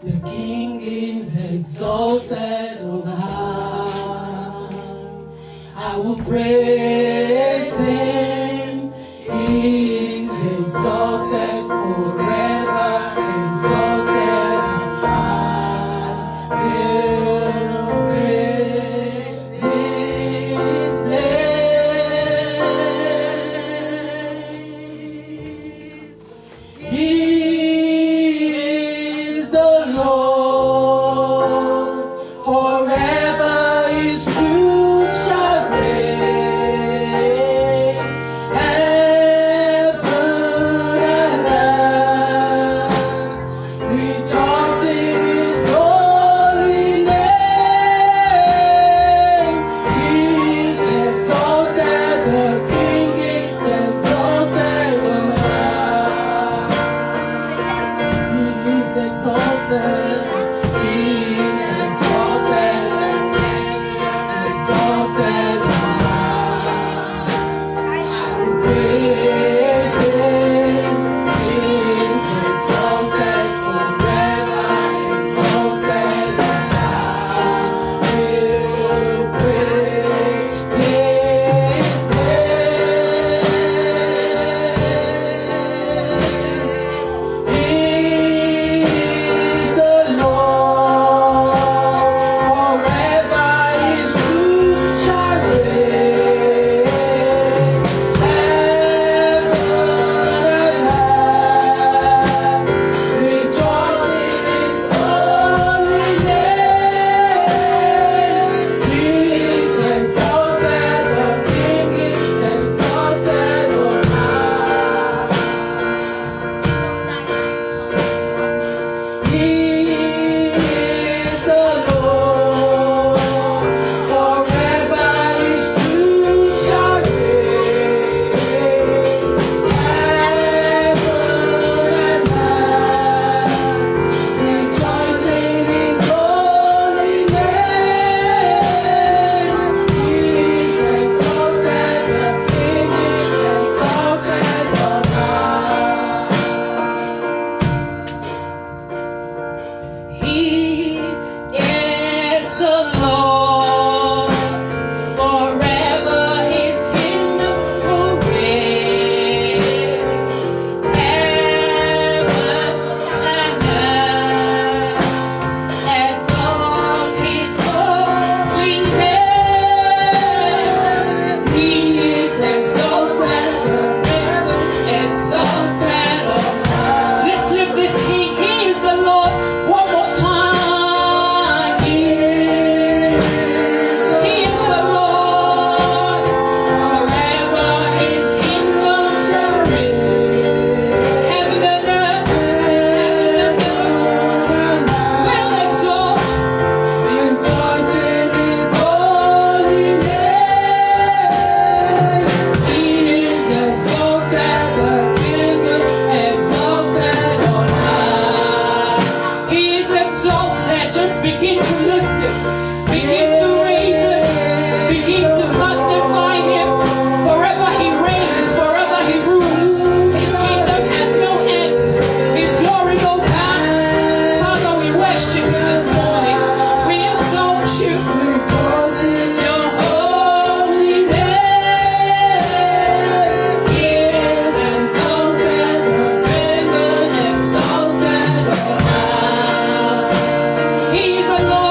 The King is exalted on high. I will praise him. He is exalted forever, exalted on high. Will praise his name. He is the Lord, forever his truth shall reign. Heaven and earth rejoice in his holy name. He is exalted, the King is exalted on high. He is exalted. He is exalted. Exalted on high. I will praise him. He is exalted forever. Exalted on high. We will praise his name. He is the Lord, forever his truth shall reign. Heaven and earth rejoice in his holy name. He is exalted, the King is exalted on high. He is the Lord, forever his truth shall reign. Heaven and earth rejoice in his holy name. He is exalted, the King is exalted on high. He is the Lord, forever his kingdom will reign. Heaven and earth exalt his holy name. He is exalted forever, exalted on high. Let's lift this King. He is the Lord. One more time. He is the Lord, forever his kingdom shall reign. Heaven and earth will exalt, rejoice in his holy name. He is exalted, the King is exalted on high. He is exalted. Just begin to lift him, begin to raise him, begin to magnify him. Forever he reigns, forever he rules. His kingdom has no end, his glory no bounds. Father, we worship you this morning. We exalt you. Your holy name. He is exalted, the King is exalted on high. He is the Lord.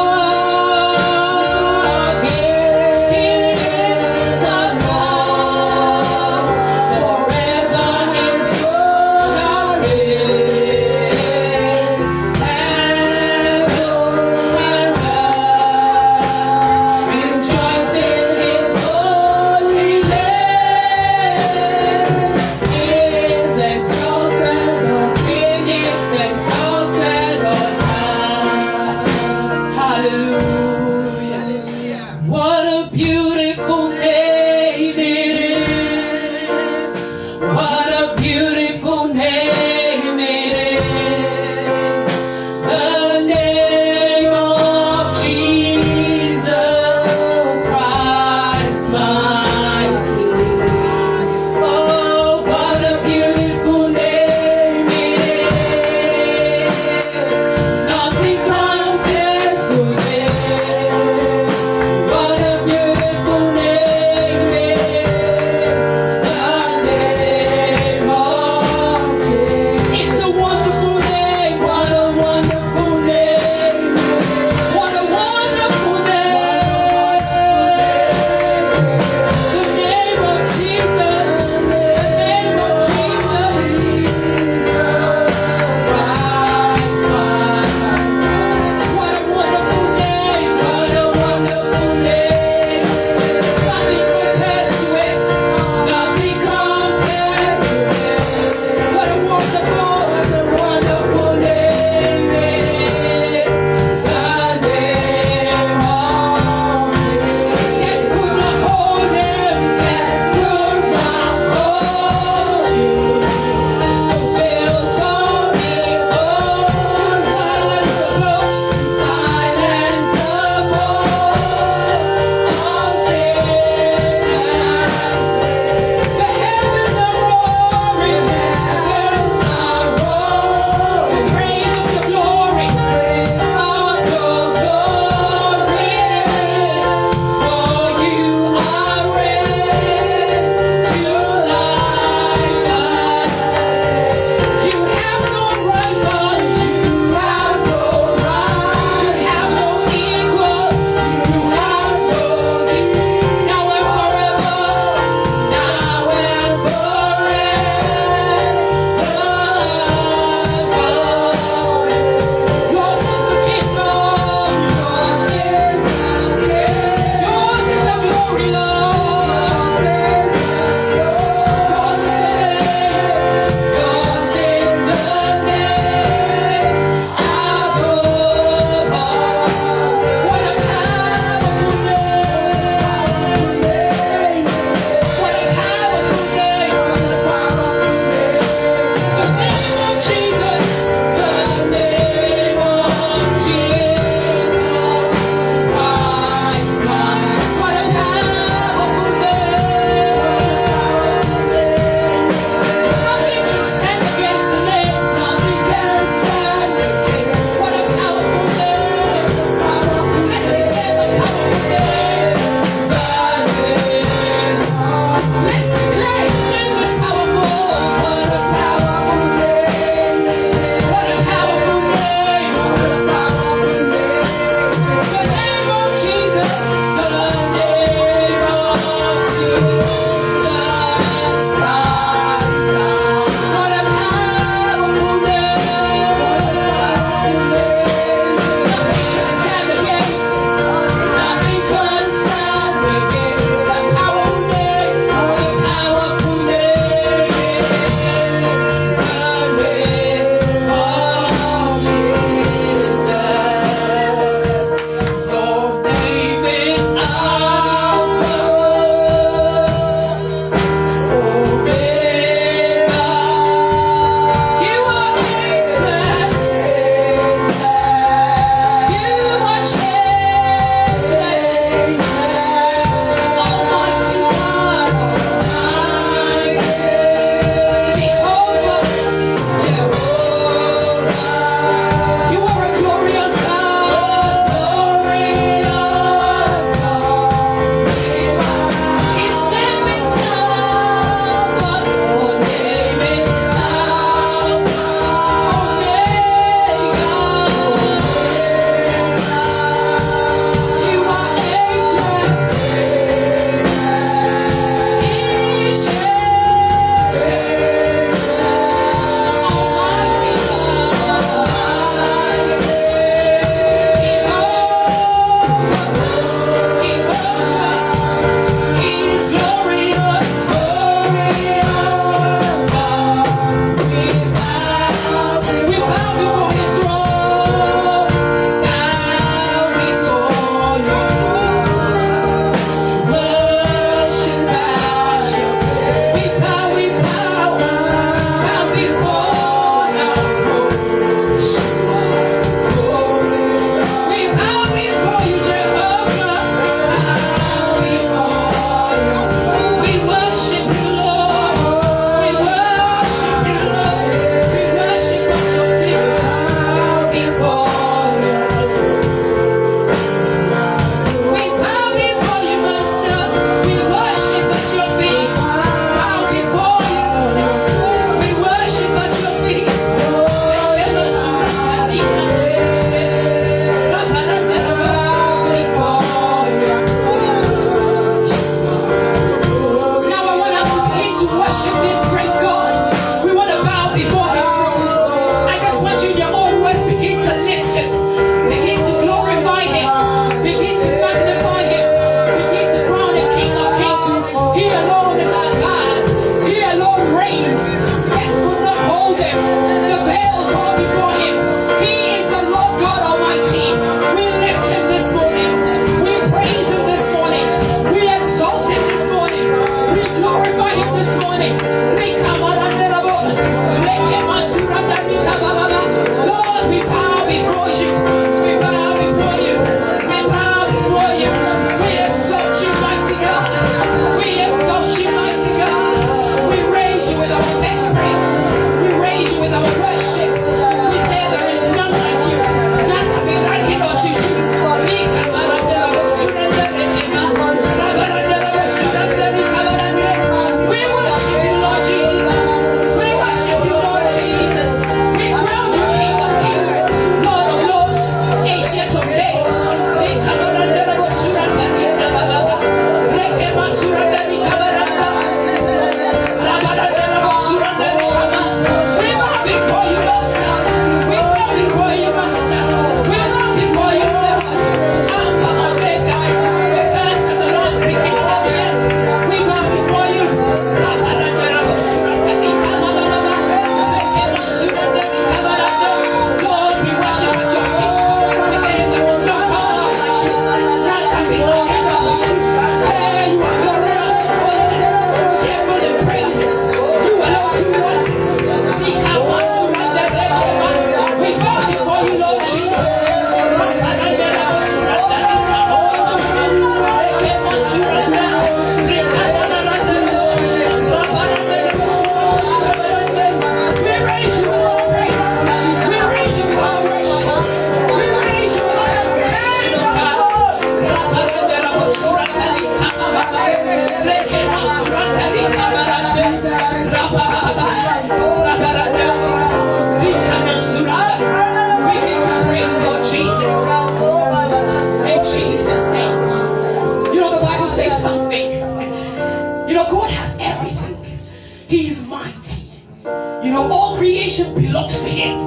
worship belongs to him.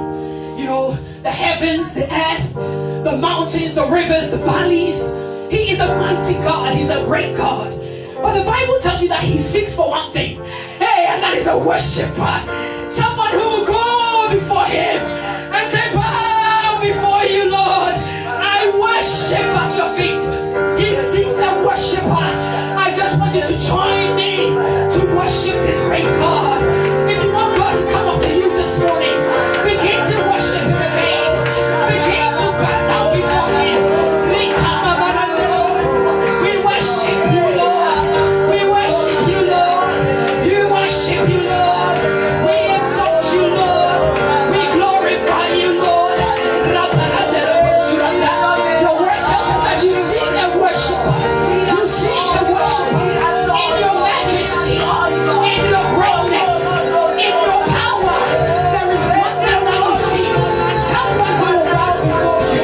You know, the heavens, the earth, the mountains, the rivers, the valleys. He is a mighty God. He's a great God. But the Bible tells you that he seeks for one thing. Hey, and that is a worshiper. Someone who will go before him and say, bow before you, Lord. I worship at your feet. He seeks a worshiper. I just want you to join me to worship this great God. If you want God to come up to you this morning, begin to worship him again. Begin to bow down before him. We worship you, Lord. We worship you, Lord. You worship you, Lord. We exalt you, Lord. We glorify you, Lord. Your word tells us that you seek a worshiper. You seek a worshiper in your majesty, in your greatness, in your power. There is one thing that we seek. Someone who will bow before you.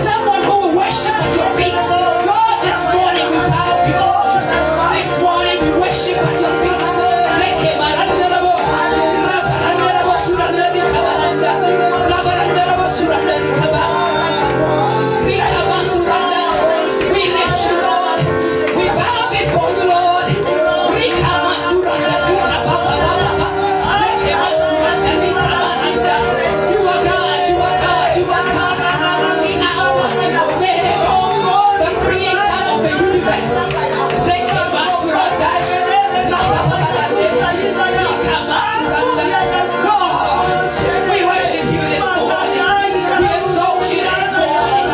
Someone who will worship at your feet. Lord, this morning we bow before you. This morning we worship at your feet. We lift you, Lord. We bow before you, Lord. You are God, you are God, you are God. We are and Omega, the creator of the universe. Lord, we worship you this morning. We exalt you this morning.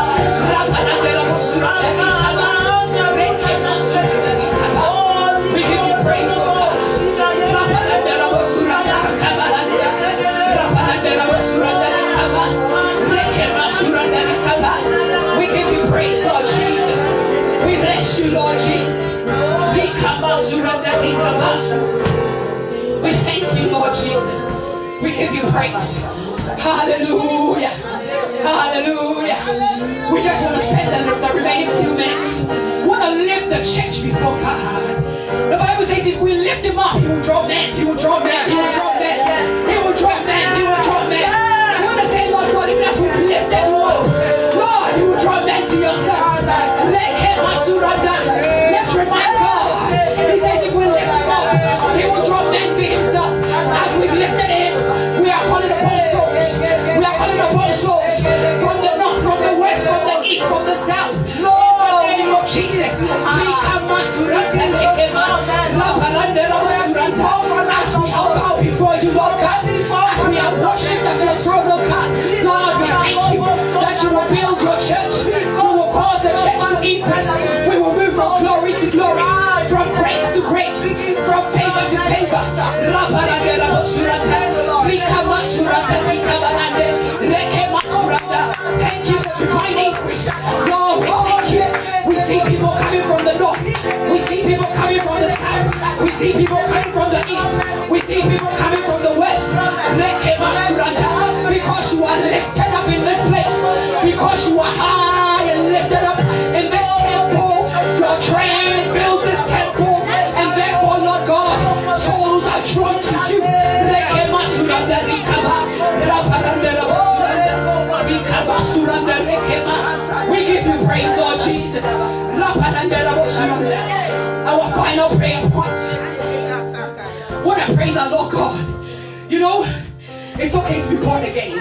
We give you praise, Lord. We give you praise, Lord Jesus. We bless you, Lord Jesus. We thank you, Lord Jesus. We give you praise. Hallelujah. Hallelujah. We just want to spend the remaining few minutes. We want to lift the church before God. The Bible says if we lift him up, he will draw men. He will draw men. He will draw men. He will draw men. He will draw men. I want to say, Lord God, even as we lift them up, Lord, you will draw men to yourself. Let's remind God. He says if we lift him up, he will draw men to himself. As we've lifted him, we are calling upon souls. We are calling upon souls from the north, from the west, from the east, from the south. In the name of Jesus. As we have bowed before you, Lord God, as we have worshipped at your throne, Lord God, Lord, we thank you that you will build your church. You will cause the church to increase. We will move from glory to glory, from grace to grace, from favor to favor. Thank you for divine increase. Lord, we thank you. We see people coming from the north. We see people coming from the south. We see people coming from the east. We see people coming from the west. Because you are lifted up in this place. Because you are high and lifted up in this temple. Your train fills this temple. And therefore, Lord God, souls are drawn to you. We give you praise, Lord Jesus. Our final prayer point. I want to pray that, Lord God, you know, it's okay to be born again.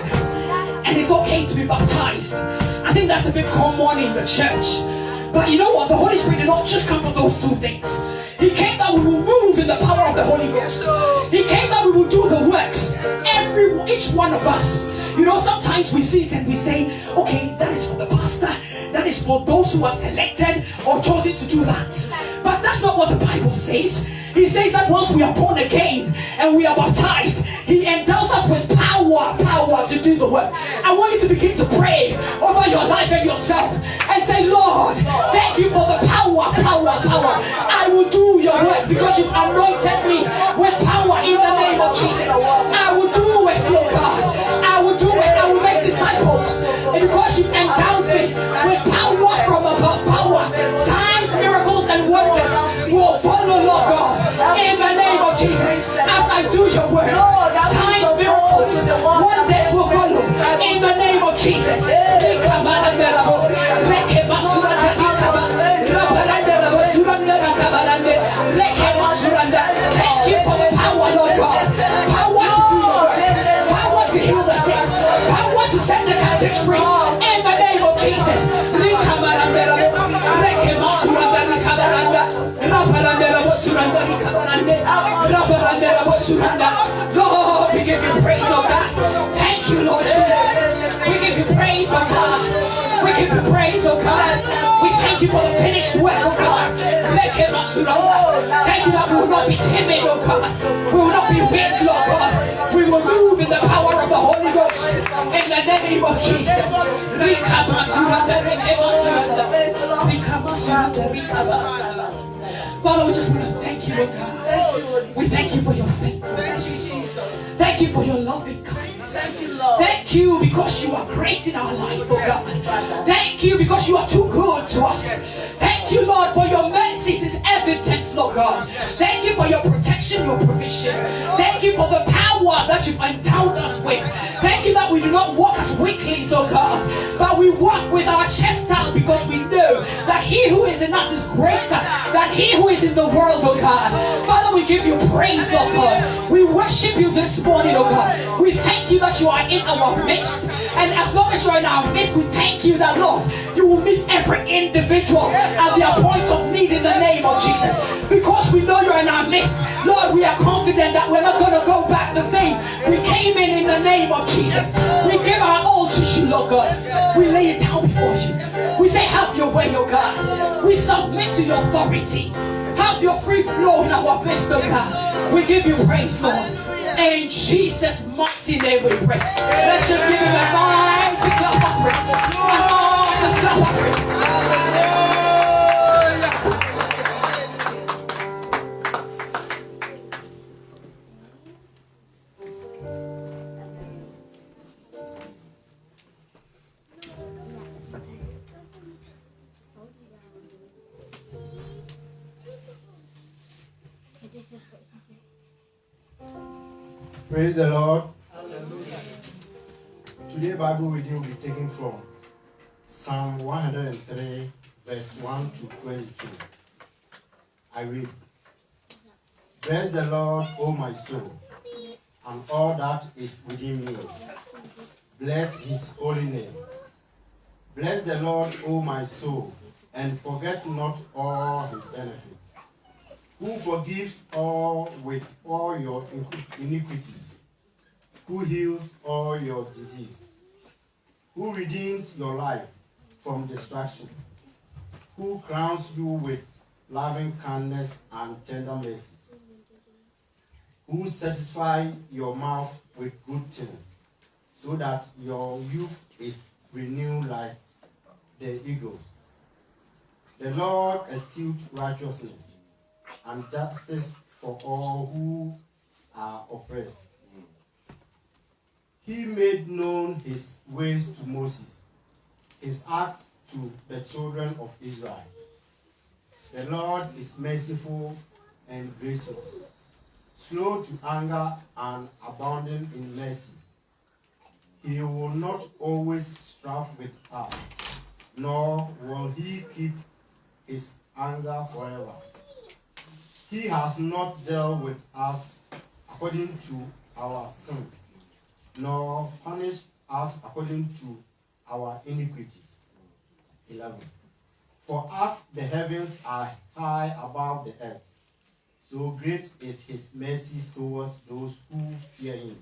And it's okay to be baptized. I think that's a bit common in the church. But you know what? The Holy Spirit did not just come for those two things. He came that we will move in the power of the Holy Ghost. He came that we will do the works. Each one of us. You know, sometimes we see it and we say, okay, that is for the pastor. That is for those who are selected or chosen to do that. But that's not what the Bible says. He says that once we are born again and we are baptized, he endows us with power to do the work. I want you to begin to pray over your life and yourself and say, Lord, thank you for the power. I will do your work because you've anointed me with power in the name of Jesus. I will do it, Lord God. I will do it. I will make disciples. And because you've endowed me with power from above, signs, miracles, and wonders will follow, Lord God. In the name of Jesus, as I do your work, signs, miracles, Jesus. Rikabalanderabo. Rekebasuranda rikaba. Rabalanderabo suranda rikabalande. Rekebasuranda. Thank you for the power, Lord God. Power to do your work. Power to heal the sick. Power to set the captives free. In the name of Jesus. Rikabalanderabo. Rekebasuranda rikabalanda. Rabalanderabo suranda rikabalande. Rabalanderabo suranda. Lord, we give you praise, oh God. Thank you, Lord Jesus. We give you praise, oh God. We give you praise, oh God. We thank you for the finished work, oh God. Thank you that we will not be timid, oh God. We will not be weak, Lord God. We will move in the power of the Holy Ghost. In the name of Jesus. Father, we just want to thank you, oh God. We thank you for your faithfulness. Thank you for your loving kindness. Thank you because you are great in our life, oh God. Thank you because you are too good to us. Thank you, Lord, for your mercies is evident, Lord God. Thank you for your protection, your provision. Thank you for the power that you've endowed us with. Thank you that we do not walk as weaklings, oh God, but we walk with our chest out because we know that he who is in us is greater than he who is in the world, oh God. Father, we give you praise, Lord God. We worship you this morning, oh God. We thank you that you are in our midst. And as long as you are in our midst, we thank you that, Lord, you will meet every individual at their point of need in the name of Jesus. Because we know you're in our midst, Lord, we are confident that we're not going to go back the same. We came in the name of Jesus. We give our all to you, Lord God. We lay it down before you. We say, have your way, oh God. We submit to your authority. Have your free flow in our midst, oh God. We give you praise, Lord. In Jesus' mighty name we pray. Let's just give him a mighty clap offering. Awesome clap offering. Praise the Lord. Today Bible reading will be taken from Psalm 103 verse 1 to 22. I read, bless the Lord, O my soul, and all that is within me. Bless his holy name. Bless the Lord, O my soul, and forget not all his benefits, who forgives all with all your iniquities, who heals all your disease, who redeems your life from destruction, who crowns you with loving kindness and tender mercies, who satisfies your mouth with good things, so that your youth is renewed like the eagles. The Lord executes righteousness and justice for all who are oppressed. He made known his ways to Moses, his acts to the children of Israel. The Lord is merciful and gracious, slow to anger and abounding in mercy. He will not always strive with us, nor will he keep his anger forever. He has not dealt with us according to our sin, nor punished us according to our iniquities. 11. For as the heavens are high above the earth, so great is his mercy towards those who fear him.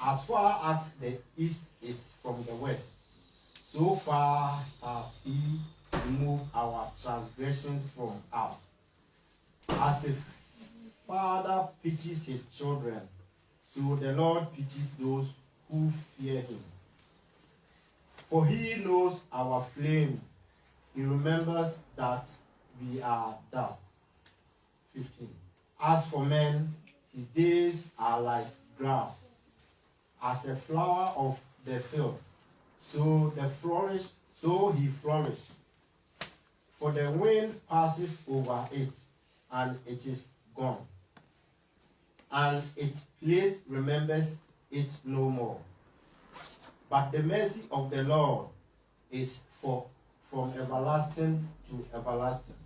As far as the east is from the west, so far has he removed our transgression from us. As a father pities his children, so the Lord pities those who fear him. For he knows our flame. He remembers that we are dust. 15. As for men, his days are like grass, as a flower of the field. So he flourishes. For the wind passes over it, and it is gone, and its place remembers it no more. But the mercy of the Lord is from everlasting to everlasting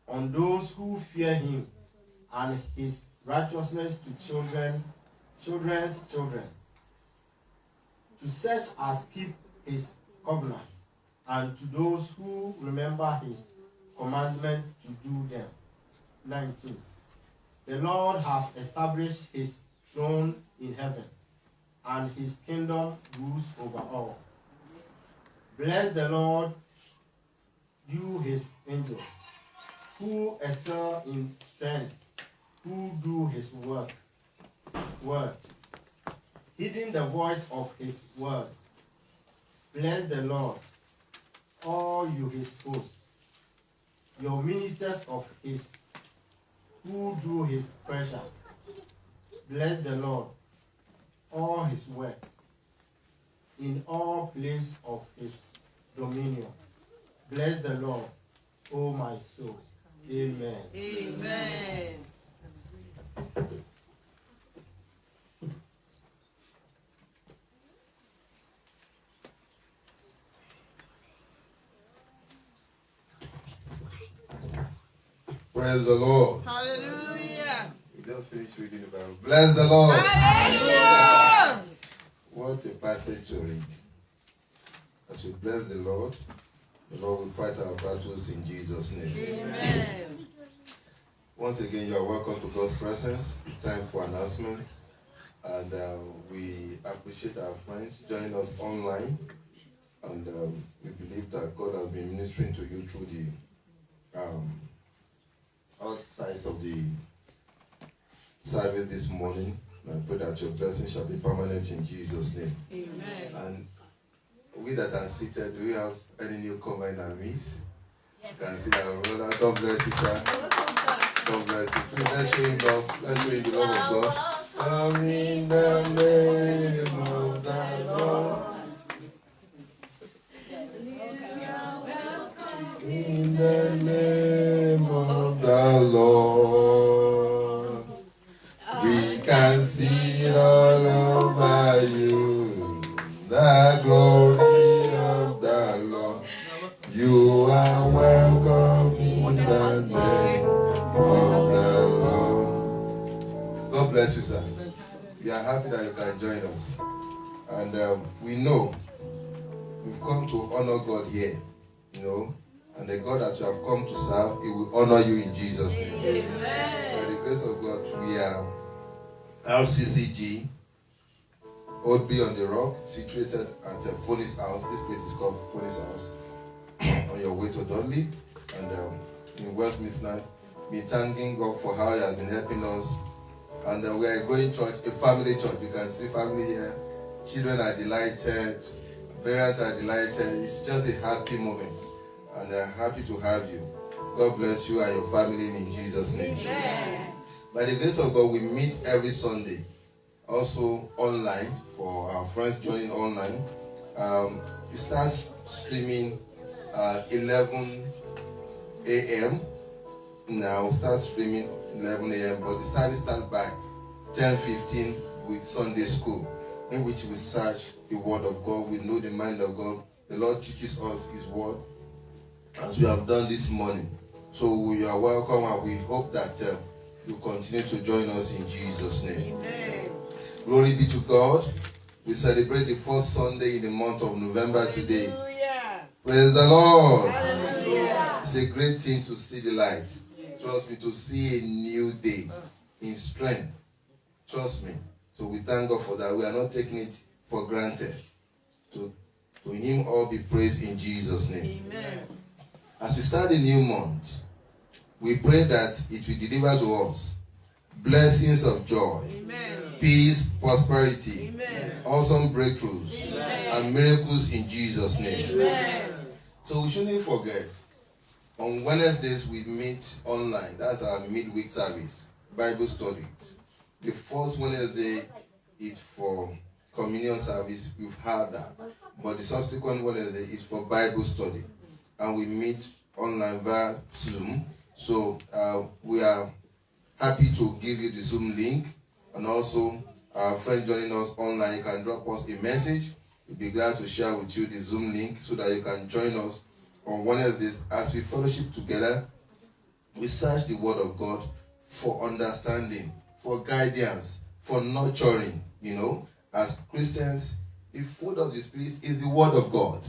on those who fear him, and his righteousness to children's children, to such as keep his covenant, and to those who remember his commandment to do them. 19. The Lord has established his throne in heaven, and his kingdom rules over all. Bless the Lord, you his angels, who excel in strength, who do his word, heeding the voice of his word. Bless the Lord, all you his hosts, your ministers of his, who do his pleasure. Bless the Lord, all his work, in all places of his dominion. Bless the Lord, O my soul. Amen. Amen. Praise the Lord. Hallelujah. We just finished reading the Bible. Bless the Lord. Hallelujah. What a passage to read. As we bless the Lord will fight our battles in Jesus' name. Amen. Once again, you are welcome to God's presence. It's time for announcement. And we appreciate our friends joining us online. And we believe that God has been ministering to you through the outside of the service this morning. I pray that your blessing shall be permanent in Jesus' name. Amen. And we that are seated, do we have any newcomer in our midst? Yes. Can see that brother. God bless you, sir. God bless you. Please let's show him love. Let's show him the love of God. Come in the name of the Lord. In the name of the Lord, we can see it all over you, the glory of the Lord. You are welcome in the name of the Lord. God bless you, sir. We are happy that you can join us. And we know we've come to honor God here, and the God that you have come to serve, He will honor you in Jesus' name. Amen. By the grace of God, we are RCCG, Oldby on the Rock, situated at Phonies House. This place is called Phonies House. On your way to Dudley and in Westminster, be thanking God for how He has been helping us. And we are a growing church, a family church. You can see family here. Children are delighted, parents are delighted. It's just a happy moment. And I'm happy to have you. God bless you and your family in Jesus' name. Amen. By the grace of God, we meet every Sunday. Also online for our friends joining online. We start streaming at 11 a.m. Now start streaming 11 a.m. But the study starts by 10:15 with Sunday school, in which we search the Word of God. We know the mind of God. The Lord teaches us His Word, as we have done this morning. So we are welcome, and we hope that you continue to join us in Jesus' name. Amen. Glory be to God. We celebrate the first Sunday in the month of November today. Hallelujah. Praise the Lord. Hallelujah. It's a great thing to see the light. Trust me, to see a new day in strength. Trust me. So we thank God for that. We are not taking it for granted. To Him all be praised in Jesus' name. Amen. As we start the new month, we pray that it will deliver to us blessings of joy, Amen. peace, prosperity, Amen. awesome breakthroughs, and miracles in Jesus' name. Amen. So we shouldn't forget, on Wednesdays we meet online. That's our midweek service, Bible study. The first Wednesday is for communion service. We've had that. But the subsequent Wednesday is for Bible study. And we meet online via Zoom. So we are happy to give you the Zoom link. And also our friends joining us online, you can drop us a message. We'll be glad to share with you the Zoom link so that you can join us on Wednesdays as we fellowship together. We search the Word of God for understanding, for guidance, for nurturing. As Christians, the food of the Spirit is the Word of God.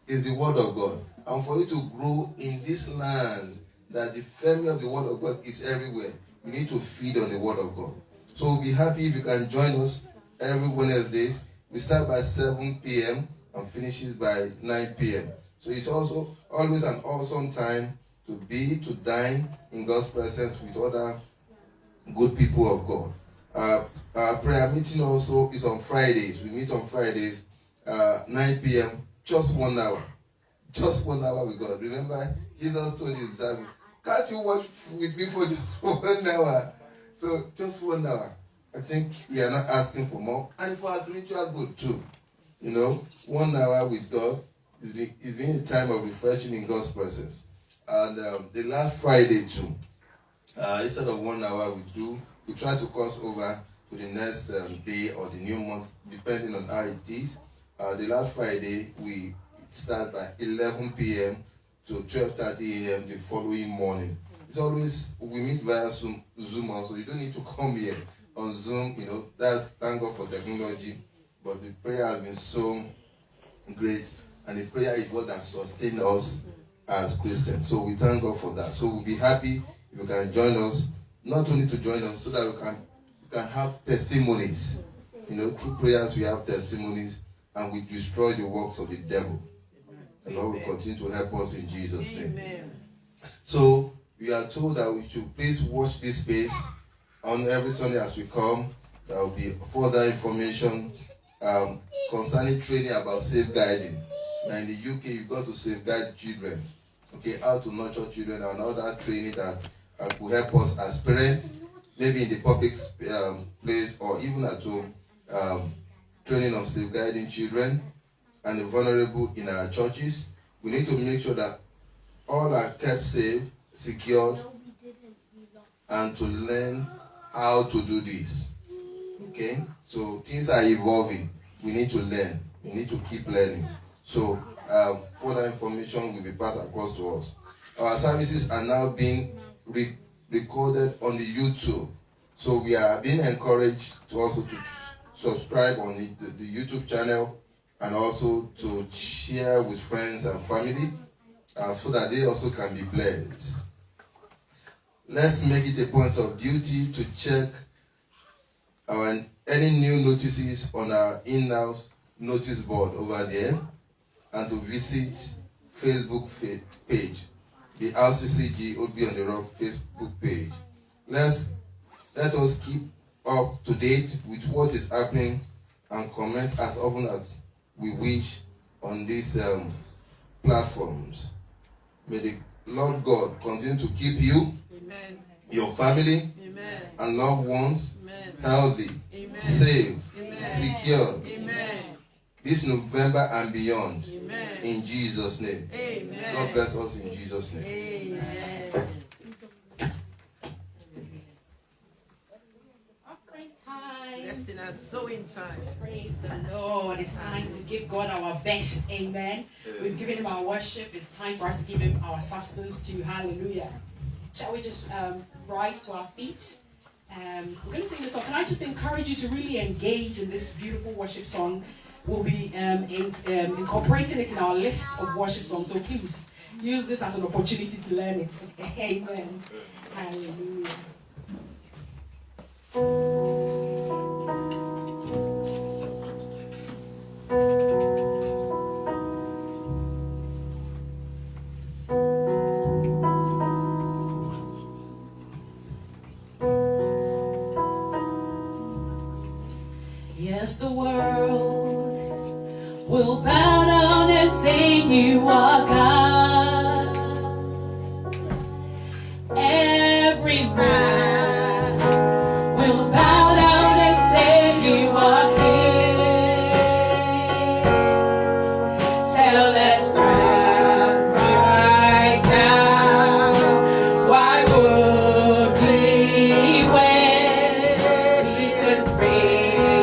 Is the Word of God. And for you to grow in this land, that the family of the Word of God is everywhere, you need to feed on the Word of God. So we'll be happy if you can join us every Wednesdays. We start by 7 p.m. and finishes by 9 p.m. So it's also always an awesome time to dine in God's presence with other good people of God. Our prayer meeting also is on Fridays. We meet on Fridays, 9 p.m., just 1 hour. Just 1 hour with God. Remember, Jesus told his disciples, can't you watch with me for just 1 hour? So, just 1 hour. I think we are not asking for more. And for our spiritual good too. 1 hour with God is being a time of refreshing in God's presence. And the last Friday too, instead of 1 hour we try to cross over to the next day or the new month, depending on how it is. The last Friday, we start by 11 p.m. to 12:30 a.m. the following morning. It's always, we meet via Zoom also. You don't need to come here on Zoom, that's thank God for technology. But the prayer has been so great, and the prayer is what has sustained us as Christians. So we thank God for that. So we'll be happy if you can join us, not only to join us, so that we can have testimonies. Through prayers we have testimonies, and we destroy the works of the devil. The Lord will continue to help us in Jesus' name. Amen. So we are told that we should please watch this space on every Sunday as we come. There will be further information concerning training about safeguarding. Now in the UK, you've got to safeguard children. Okay, how to nurture children and other training that could help us as parents, maybe in the public place or even at home. Training of safeguarding children and the vulnerable in our churches. We need to make sure that all are kept safe, secured, and to learn how to do this. Okay? So things are evolving. We need to learn. We need to keep learning. So further information will be passed across to us. Our services are now being recorded on the YouTube. So we are being encouraged to also to subscribe on the YouTube channel, and also to share with friends and family so that they also can be blessed. Let's make it a point of duty to check any new notices on our in-house notice board over there, and to visit Facebook page, the RCCG Old Be on the Rock Facebook page. Let us keep up to date with what is happening and comment as often as we wish on these platforms. May the Lord God continue to keep you, Amen. your family, Amen. and loved ones Amen. healthy, Amen. safe, Amen. secure Amen. this November and beyond. Amen. In Jesus' name. Amen. God bless us in Jesus' name. Amen. Offering time. Blessing and sowing time. Praise the Lord. It's time to give God our best. Amen. We've given him our worship. It's time for us to give him our substance too. Hallelujah. Shall we just rise to our feet? We're going to sing this song. Can I just encourage you to really engage in this beautiful worship song? We'll be incorporating it in our list of worship songs. So please use this as an opportunity to learn it. Amen. Hallelujah. Yes, the world will bow down and say you are God. Every man will bow down and say you are King. So let's cry right now. Why would we wait? We could pray.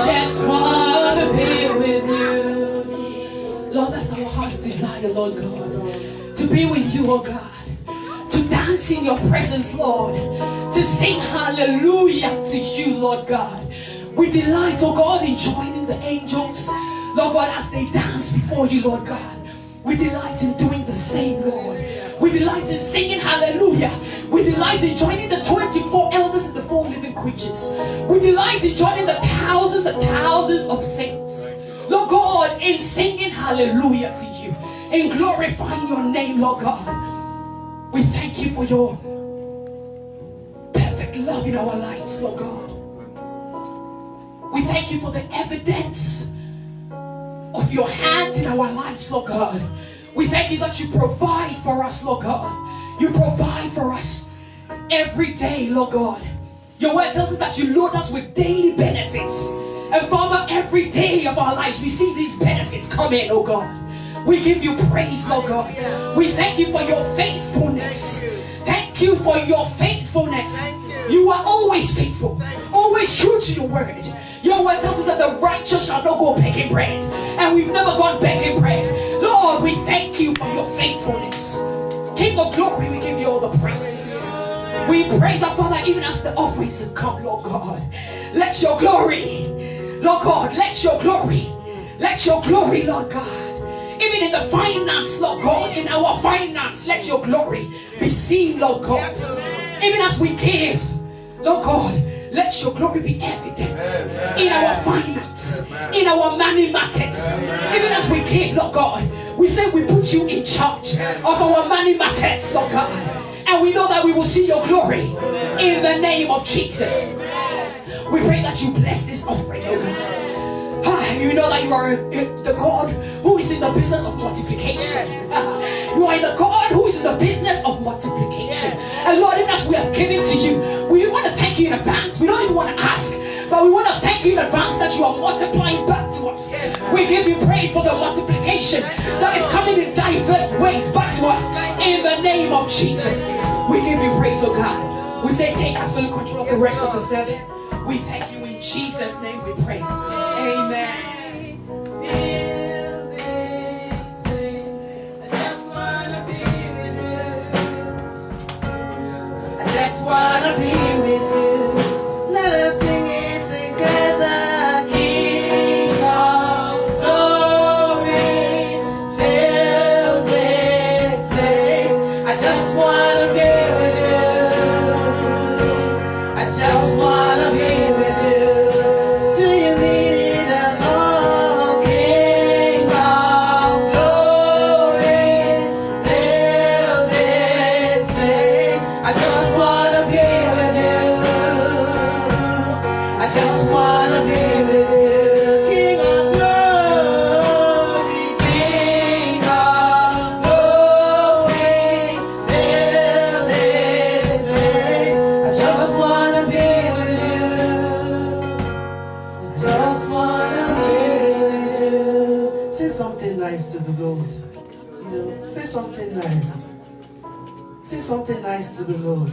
just want to be with you. Lord, that's our heart's desire, Lord God. To be with you, oh God. To dance in your presence, Lord. To sing hallelujah to you, Lord God. We delight, oh God, in joining the angels, Lord God, as they dance before you, Lord God. We delight in doing the same, Lord. We delight in singing hallelujah. We delight in joining the 24 elders and the 4 living creatures. We delight in joining the thousands and thousands of saints, Lord God, in singing hallelujah to you, in glorifying your name, Lord God. We thank you for your perfect love in our lives, Lord God. We thank you for the evidence of your hand in our lives, Lord God. We thank you that you provide for us, Lord God. You provide for us every day, Lord God. Your word tells us that you load us with daily benefits. And Father, every day of our lives, we see these benefits come in, oh God. We give you praise, Lord God. We thank you for your faithfulness. Thank you for your faithfulness. You are always faithful, always true to your word. Your word tells us that the righteous shall not go begging bread. And we've never gone begging bread. Lord, we thank you for your faithfulness. King of glory, we give you all the praise. We pray that, Father, even as the offerings have come, Lord God, let your glory, Lord God, let your glory, Lord God, even in the finance, Lord God, in our finance, let your glory be seen, Lord God. Even as we give, Lord God, let your glory be evident in our finance, in our money matters. Even as we give, Lord God, we say we put you in charge of our money matters, Lord God. And we know that we will see your glory in the name of Jesus. We pray that you bless this offering, Lord God. You know that you are the God who is in the business of multiplication. You are the God who is in the business of multiplication. And Lord, even as we have given to you, we want to thank you in advance. We don't even want to ask, but we want to thank you in advance that you are multiplying back to us. We give you praise for the multiplication that is coming in diverse ways back to us in the name of Jesus. We give you praise, oh God. We say take absolute control of the rest of the service. We thank you in Jesus' name we pray. Amen. Wanna be with you. Let us sing it together. King of glory, fill this place. I just wanna be with you. I just wanna be with you. Do you need it at all? King of glory, fill this place. I just wanna something nice to the Lord.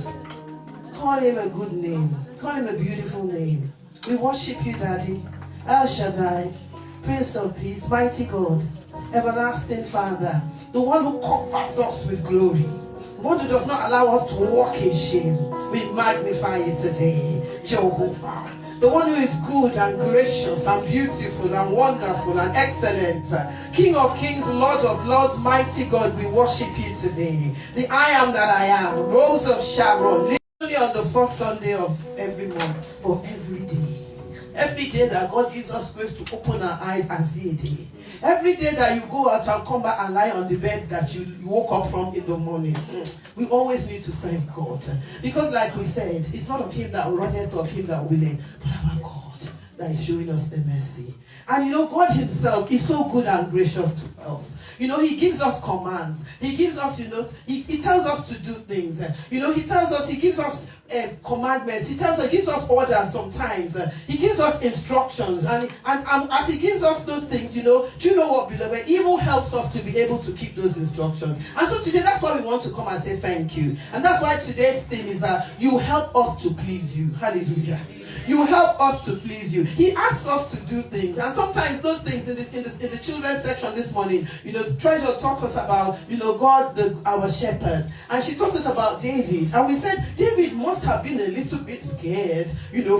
Call him a good name. Call him a beautiful name. We worship you, Daddy. El Shaddai, Prince of Peace, mighty God, everlasting Father, the one who covers us with glory, the one who does not allow us to walk in shame. We magnify you today, Jehovah. The one who is good and gracious and beautiful and wonderful and excellent. King of kings, Lord of lords, mighty God, we worship you today. The I am that I am, Rose of Sharon, literally on the first Sunday of every month or every day. Every day that God gives us grace to open our eyes and see a day. Every day that you go out and come back and lie on the bed that you woke up from in the morning. We always need to thank God. Because like we said, it's not of him that runneth or of him that willeth, but our God that is showing us the mercy. And you know, God himself is so good and gracious to us. You know, he gives us commands. He gives us, you know, he tells us to do things. You know, he tells us, he gives us commandments. He gives us orders sometimes. He gives us instructions, and as he gives us those things, do you know what, beloved? It even helps us to be able to keep those instructions. And so today, that's why we want to come and say thank you. And that's why today's theme is that you help us to please you. Hallelujah. You help us to please you. He asks us to do things, and sometimes those things in the children's section this morning, Treasure taught us about God, our shepherd, and she taught us about David, and we said David must have been a little bit scared,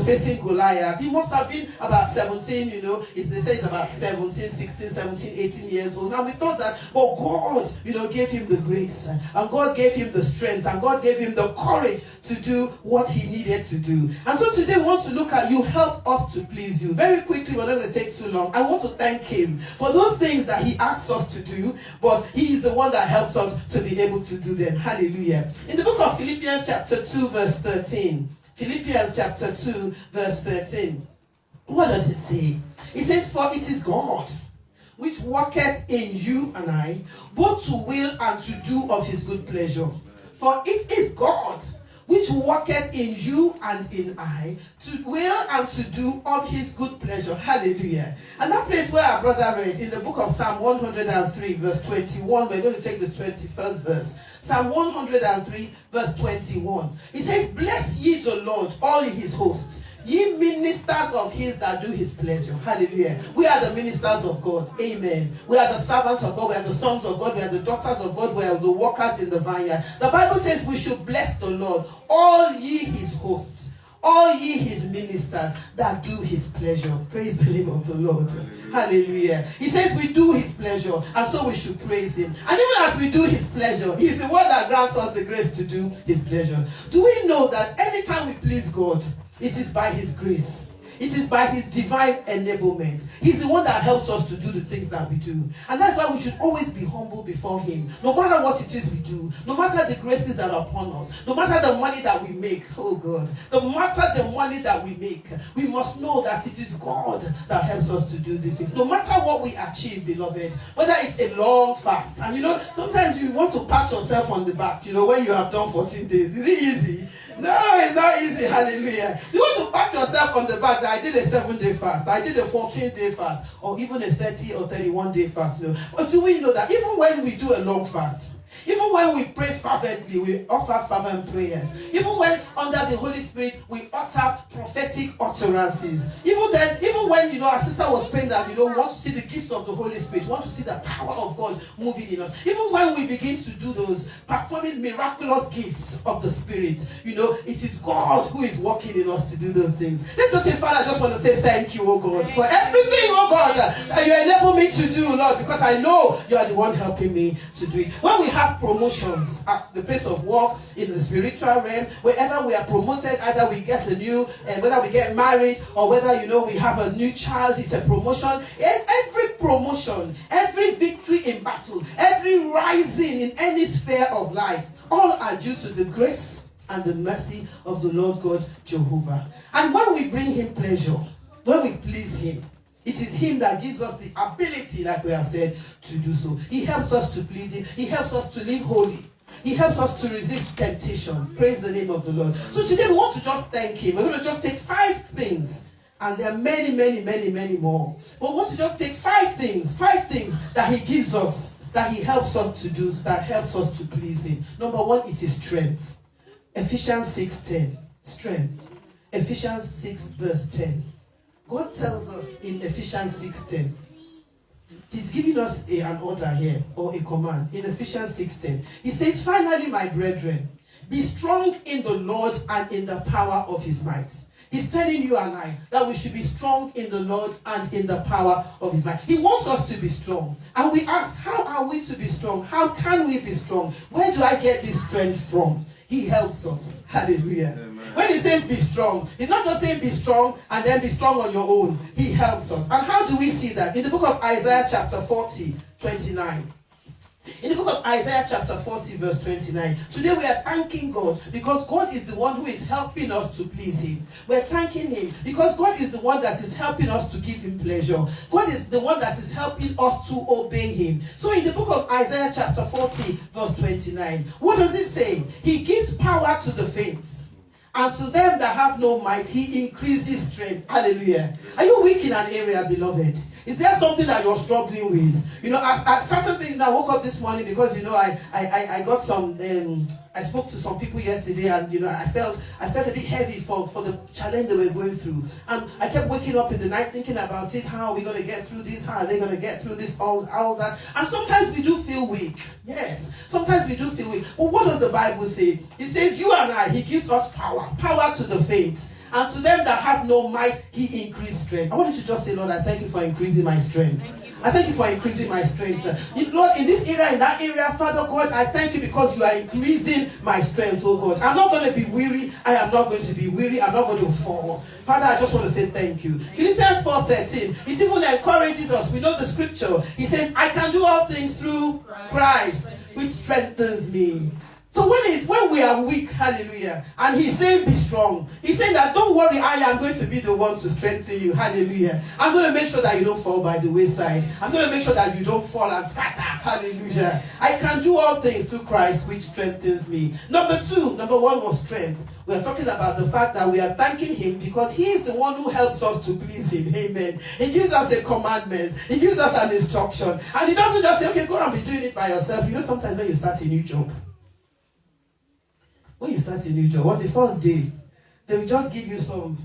facing Goliath. He must have been about 17, they say it's about 17, 16, 17, 18 years old. Now we thought that, but God, gave him the grace, and God gave him the strength, and God gave him the courage to do what he needed to do. And so today we want to look at you help us to please you. Very quickly, we're not going to take too long. I want to thank him for those things that he asks us to do, but he is the one that helps us to be able to do them. Hallelujah. In the book of Philippians chapter 2 verse 13. Philippians chapter 2 verse 13. What does it say? It says, for it is God which worketh in you and I, both to will and to do of his good pleasure. For it is God which worketh in you and in I, to will and to do of his good pleasure. Hallelujah. And that place where our brother read, in the book of Psalm 103, verse 21, we're going to take the 21st verse. Psalm 103, verse 21. It says, bless ye the Lord, all his hosts, ye ministers of his that do his pleasure. Hallelujah. We are the ministers of God. Amen. We are the servants of God. We are the sons of God. We are the daughters of God. We are the workers in the vineyard. The Bible says we should bless the Lord, all ye his hosts, all ye his ministers that do his pleasure. Praise the name of the Lord. Hallelujah. He says we do his pleasure, and so we should praise him. And even as we do his pleasure, he's the one that grants us the grace to do his pleasure. Do we know that anytime we please God, it is by his grace? It is by his divine enablement. He's the one that helps us to do the things that we do. And that's why we should always be humble before him. No matter what it is we do, no matter the graces that are upon us, no matter the money that we make, oh God, no matter the money that we make, we must know that it is God that helps us to do these things. No matter what we achieve, beloved, whether it's a long fast, and sometimes you want to pat yourself on the back, when you have done 14 days. Is it easy? No, it's not easy. Hallelujah. You want to pat yourself on the back that I did a 7-day fast, I did a 14-day fast, or even a 30 or 31-day fast. But do we know that even when we do a long fast, even when we pray fervently, we offer fervent prayers. Even when under the Holy Spirit, we utter prophetic utterances. Even when our sister was praying that, we want to see the gifts of the Holy Spirit, want to see the power of God moving in us. Even when we begin to do those, performing miraculous gifts of the Spirit, it is God who is working in us to do those things. Let's just say, Father, I just want to say thank you, oh God, for everything, oh God, that you enable me to do, Lord, because I know you are the one helping me to do it. When we have promotions at the place of work, in the spiritual realm, wherever we are promoted, either we get a new, whether we get married, or whether we have a new child, it's a promotion. Every promotion, every victory in battle, every rising in any sphere of life, all are due to the grace and the mercy of the Lord God Jehovah. And when we bring him pleasure, when we please him, it is him that gives us the ability, like we have said, to do so. He helps us to please him. He helps us to live holy. He helps us to resist temptation. Praise the name of the Lord. So today we want to just thank him. We're going to just take 5 things. And there are many, many, many, many more. But we want to just take 5 things that he gives us, that he helps us to do, that helps us to please him. Number 1, it is strength. Ephesians 6:10. Strength. Ephesians 6 verse 10. God tells us in Ephesians 6:10, he's giving us an order here, or a command. In Ephesians 6:10, he says, finally, my brethren, be strong in the Lord and in the power of his might. He's telling you and I that we should be strong in the Lord and in the power of his might. He wants us to be strong. And we ask, how are we to be strong? How can we be strong? Where do I get this strength from? He helps us. Hallelujah. Amen. When he says be strong, he's not just saying be strong and then be strong on your own. He helps us. And how do we see that? In the book of Isaiah chapter 40, 29. In the book of Isaiah chapter 40 verse 29. Today we are thanking God because God is the one who is helping us to please him. We're thanking him because God is the one that is helping us to give him pleasure. God is the one that is helping us to obey him. So in the book of Isaiah chapter 40 verse 29, what does it say? He gives power to the faint And to them that have no might, he increases strength. Hallelujah. Are you weak in an area, beloved? Is there something that you're struggling with? You know, as certain things, I woke up this morning because, you know, I got some, I spoke to some people yesterday, and, you know, I felt a bit heavy for the challenge they were going through. And I kept waking up in the night thinking about it. How are we going to get through this? How are they going to get through this? All that. And sometimes we do feel weak. Yes. Sometimes we do feel weak. But what does the Bible say? It says, you and I, he gives us power to the faint. And to them that have no might, he increased strength. I want you to just say, Lord, I thank you for increasing my strength. I thank you for increasing my strength. Lord, in this area, in that area, Father God, I thank you because you are increasing my strength, oh God. I'm not going to be weary. I am not going to be weary. I'm not going to fall. Father, I just want to say thank you. Philippians 4:13, it even encourages us. We know the scripture. He says, I can do all things through Christ, which strengthens me. So when we are weak, hallelujah, and he's saying be strong, he's saying that don't worry, I am going to be the one to strengthen you, hallelujah. I'm going to make sure that you don't fall by the wayside. I'm going to make sure that you don't fall and scatter, hallelujah. I can do all things through Christ, which strengthens me. Number one was strength. We are talking about the fact that we are thanking him because he is the one who helps us to please him. Amen. He gives us a commandment. He gives us an instruction. And he doesn't just say, okay, go and be doing it by yourself. You know, sometimes when you start a new job, when you start a new job, on the first day, they will just give you some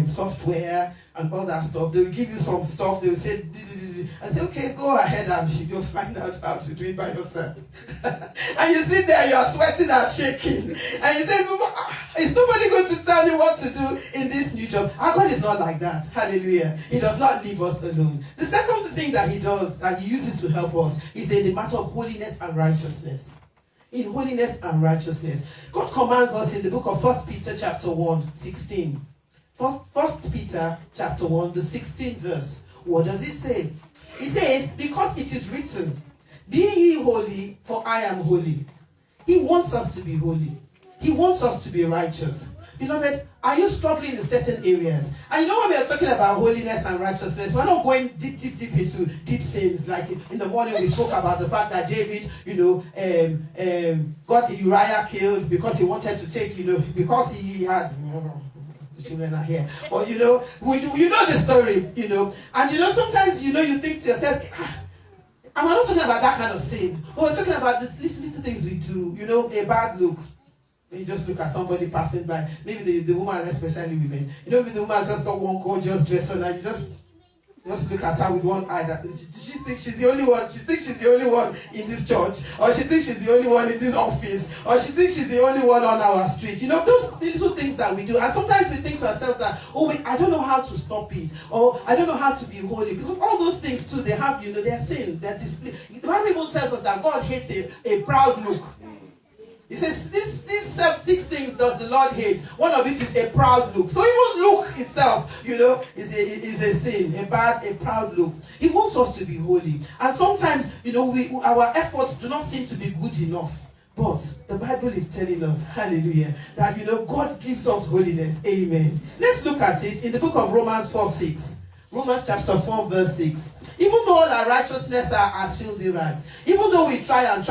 software and all that stuff. They will give you some stuff. They will say, and say, okay, go ahead and you'll find out how to do it by yourself. And you sit there, you are sweating and shaking. And you say, is nobody going to tell me what to do in this new job? Our God is not like that. Hallelujah. He does not leave us alone. The second thing that he does, that he uses to help us, is in the matter of holiness and righteousness. In holiness and righteousness. God commands us in the book of 1 Peter chapter 1, 16. 1 Peter chapter 1, the 16th verse. What does it say? It says, because it is written, be ye holy, for I am holy. He wants us to be holy. He wants us to be righteous. Beloved, are you struggling in certain areas? And you know when we are talking about holiness and righteousness, we're not going deep into deep sins. Like in the morning we spoke about the fact that David, got Uriah killed because he wanted to take, because he had... The children are here. But you know the story, And sometimes, you think to yourself, I'm not talking about that kind of sin. But we're talking about these little things we do, a bad look. You just look at somebody passing by. Maybe the woman, especially women. Maybe the woman just got one gorgeous dress on, and you just look at her with one eye. That she thinks she's the only one. She thinks she's the only one in this church, or she thinks she's the only one in this office, or she thinks she's the only one on our street. Those little things that we do. And sometimes we think to ourselves that, I don't know how to stop it, or I don't know how to be holy, because all those things too, they have, they're sin, they're display. The Bible even tells us that God hates a proud look. He says, these 6 things does the Lord hate. One of it is a proud look. So even look itself, is a sin, a proud look. He wants us to be holy. And sometimes, our efforts do not seem to be good enough. But the Bible is telling us, hallelujah, that, God gives us holiness. Amen. Let's look at it in the book of Romans 4:6. Romans chapter 4 verse 6. Even though all our righteousness are as filthy rags, even though we try and,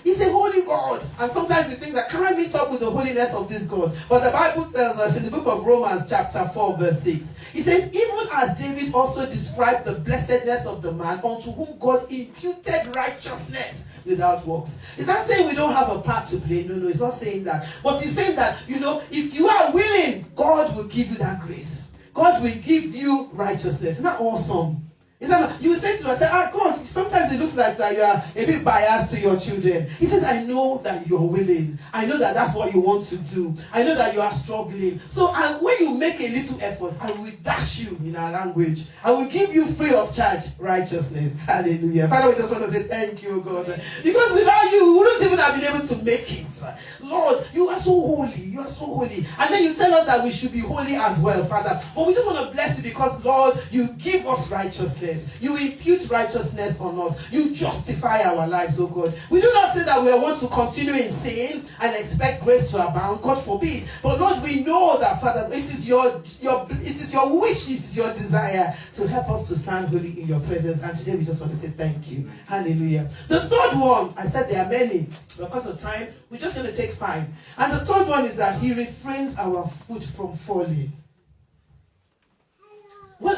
he's a holy God. And sometimes we think that, can I meet up with the holiness of this God? But the Bible tells us in the book of Romans chapter 4 verse 6, it says, even as David also described the blessedness of the man unto whom God imputed righteousness without works. Is that saying we don't have a part to play? No, it's not saying that. But he's saying that, if you are willing, God will give you that grace. God will give you righteousness. Isn't that awesome? Is that not? You will say to yourself, God, sometimes it looks like that you are a bit biased to your children. He says, I know that you're willing. I know that that's what you want to do. I know that you are struggling. So when you make a little effort, I will dash you in our language. I will give you free of charge righteousness. Hallelujah. Father, we just want to say thank you, God. Because without you, we wouldn't even have been able to make it. Lord, you are so holy. You are so holy. And then you tell us that we should be holy as well, Father. But we just want to bless you because, Lord, you give us righteousness. righteousness. You impute righteousness on us. You justify our lives, oh God. We do not say that we want to continue in sin and expect grace to abound. God forbid. But Lord, we know that, Father, it is your wish, it is your desire to help us to stand holy in your presence. And today we just want to say thank you. Hallelujah. The third one, I said there are many. Because of time, we're just going to take 5. And the third one is that he refrains our foot from falling. When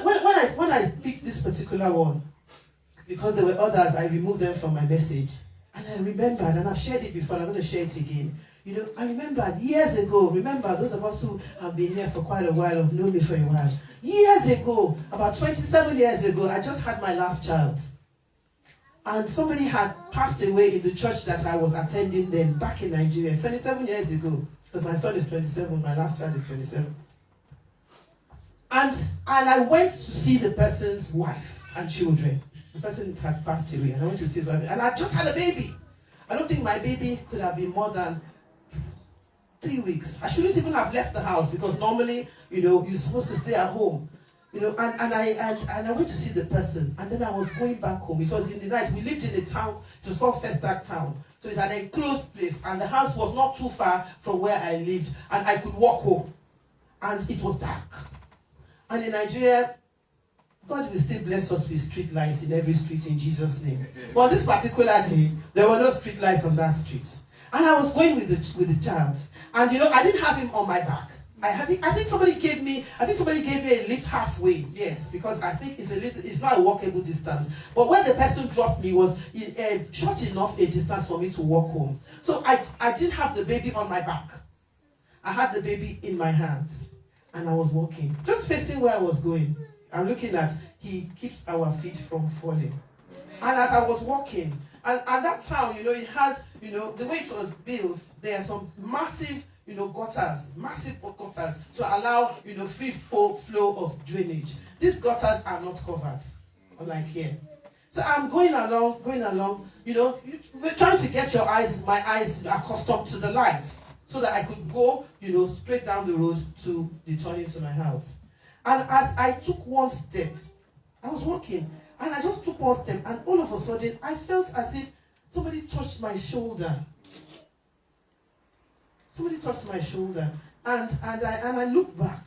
I picked this particular one, because there were others, I removed them from my message. And I remembered, and I've shared it before, and I'm going to share it again. You know, I remembered years ago, remember those of us who have been here for quite a while, have known me for a while. Years ago, about 27 years ago, I just had my last child. And somebody had passed away in the church that I was attending then, back in Nigeria, 27 years ago. Because my son is 27, my last child is 27. And I went to see the person's wife and children. The person had passed away, and I went to see his wife. And I just had a baby. I don't think my baby could have been more than 3 weeks. I shouldn't even have left the house, because normally, you know, you're supposed to stay at home. You know, and I went to see the person, and then I was going back home. It was in the night. We lived in a town, it was called Festac Town. So it's an enclosed place, and the house was not too far from where I lived, and I could walk home. And it was dark. And in Nigeria, God will still bless us with street lights in every street in Jesus' name. But this particular day, there were no street lights on that street. And I was going with the child. And you know, I didn't have him on my back. I think somebody gave me a lift halfway. Yes, because I think it's not a walkable distance. But where the person dropped me was short enough a distance for me to walk home. So I didn't have the baby on my back. I had the baby in my hands. And I was walking, just facing where I was going. I'm looking at, he keeps our feet from falling. And as I was walking, and that town, you know, it has, you know, the way it was built, there are some massive, you know, massive gutters to allow, you know, free flow of drainage. These gutters are not covered, unlike here. So I'm going along, you know, we're trying to get my eyes accustomed to the light, so that I could go, you know, straight down the road to returning to my house. And as I took one step, I was walking, and I just took one step, and all of a sudden, I felt as if somebody touched my shoulder. Somebody touched my shoulder, and I looked back.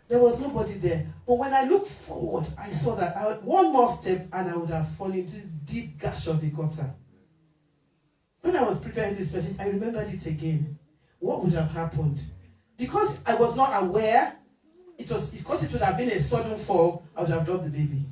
There was nobody there. But when I looked forward, I saw that one more step, and I would have fallen into this deep gash of the gutter. When I was preparing this message, I remembered it again. What would have happened? Because I was not aware, because it would have been a sudden fall, I would have dropped the baby.